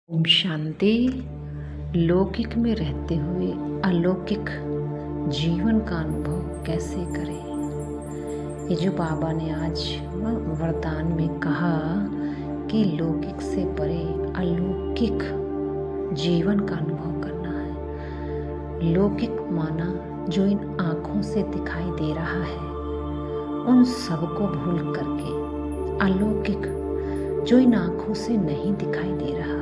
ओम शांति। लौकिक में रहते हुए अलौकिक जीवन का अनुभव कैसे करें। ये जो बाबा ने आज वरदान में कहा कि लौकिक से परे अलौकिक जीवन का अनुभव करना है। लौकिक माना जो इन आँखों से दिखाई दे रहा है उन सबको भूल करके अलौकिक जो इन आँखों से नहीं दिखाई दे रहा,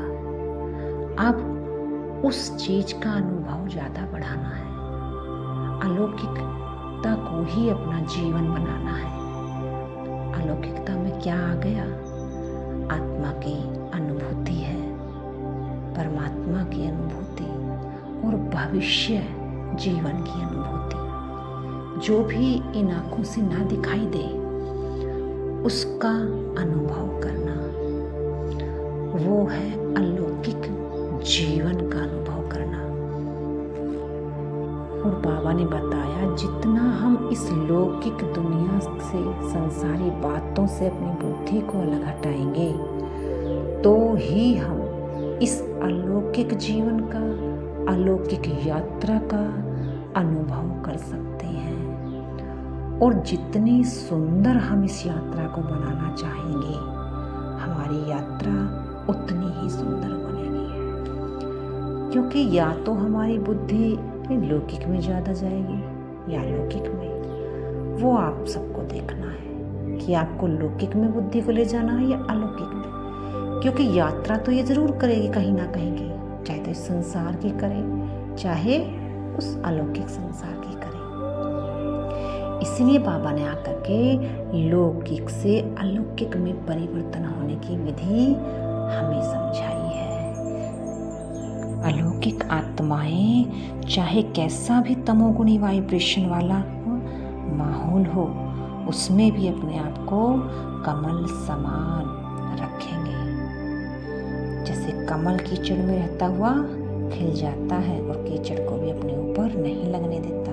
अब उस चीज का अनुभव ज़्यादा बढ़ाना है। अलौकिकता को ही अपना जीवन बनाना है। अलौकिकता में क्या आ गया? आत्मा की अनुभूति है, परमात्मा की अनुभूति और भविष्य जीवन की अनुभूति। जो भी इन आँखों से ना दिखाई दे उसका अनुभव करना, वो है अलौकिक जीवन का अनुभव करना। और बाबा ने बताया जितना हम इस लौकिक दुनिया से, संसारी बातों से अपनी बुद्धि को अलग हटाएंगे तो ही हम इस अलौकिक जीवन का, अलौकिक यात्रा का अनुभव कर सकते हैं। और जितनी सुंदर हम इस यात्रा को बनाना चाहेंगे, हमारी यात्रा उतनी ही सुंदर बनेगी। क्योंकि या तो हमारी बुद्धि लौकिक में ज़्यादा जाएगी या अलौकिक में, वो आप सबको देखना है कि आपको लौकिक में बुद्धि को ले जाना है या अलौकिक में। क्योंकि यात्रा तो ये ज़रूर करेगी कहीं ना कहीं की, चाहे तो इस संसार की करे चाहे उस अलौकिक संसार की करे। इसलिए बाबा ने आकर के लौकिक से अलौकिक में परिवर्तन होने की विधि हमें समझाई है। अलौकिक आत्माएं चाहे कैसा भी तमोगुणी वाइब्रेशन वाला माहौल हो, उसमें भी अपने आप को कमल समान रखेंगे। जैसे कमल कीचड़ में रहता हुआ खिल जाता है और कीचड़ को भी अपने ऊपर नहीं लगने देता,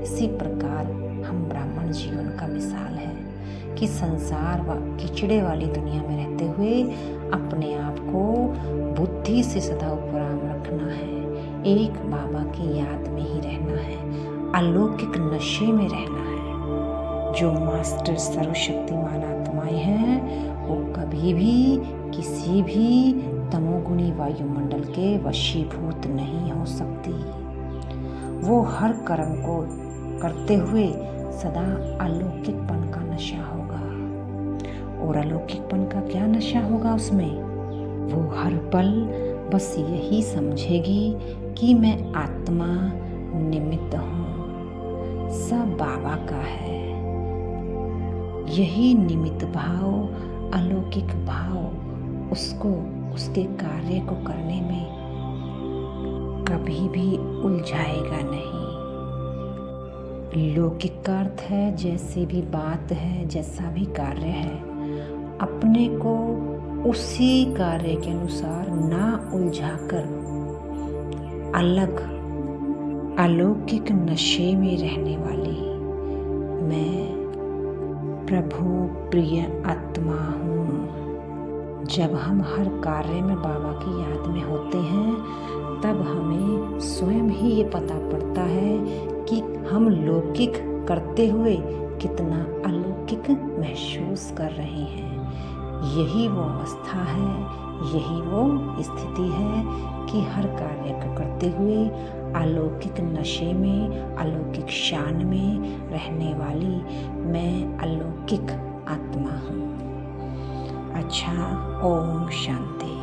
इसी प्रकार हम ब्राह्मण जीवन का मिसाल है कि संसार व कीचड़े वाली दुनिया में रहते हुए अपने आप को बुद्धि से सदा उपराम रखना है। एक बाबा की याद में ही रहना है, अलौकिक नशे में रहना है। जो मास्टर सर्वशक्तिमान आत्माएं हैं वो कभी भी किसी भी तमोगुणी वायुमंडल के वशीभूत नहीं हो सकती। वो हर कर्म को करते हुए सदा अलौकिकपन का नशा होगा। और अलौकिकपन का क्या नशा होगा उसमें? वो हर पल बस यही समझेगी कि मैं आत्मा निमित्त हूँ, सब बाबा का है। यही निमित्त भाव, अलौकिक भाव उसको उसके कार्य को करने में कभी भी उलझाएगा नहीं। लौकिक का अर्थ है जैसी भी बात है, जैसा भी कार्य है, अपने को उसी कार्य के अनुसार ना उलझाकर अलग अलौकिक नशे में रहने वाली मैं प्रभु प्रिय आत्मा हूँ। जब हम हर कार्य में बाबा की याद में होते हैं तब हमें स्वयं ही ये पता पड़ता है कि हम लौकिक करते हुए कितना अलौकिक महसूस कर रहे हैं। यही वो अवस्था है, यही वो स्थिति है कि हर कार्य को करते हुए अलौकिक नशे में, अलौकिक शान में रहने वाली मैं अलौकिक आत्मा हूँ। अच्छा, ओम शांति।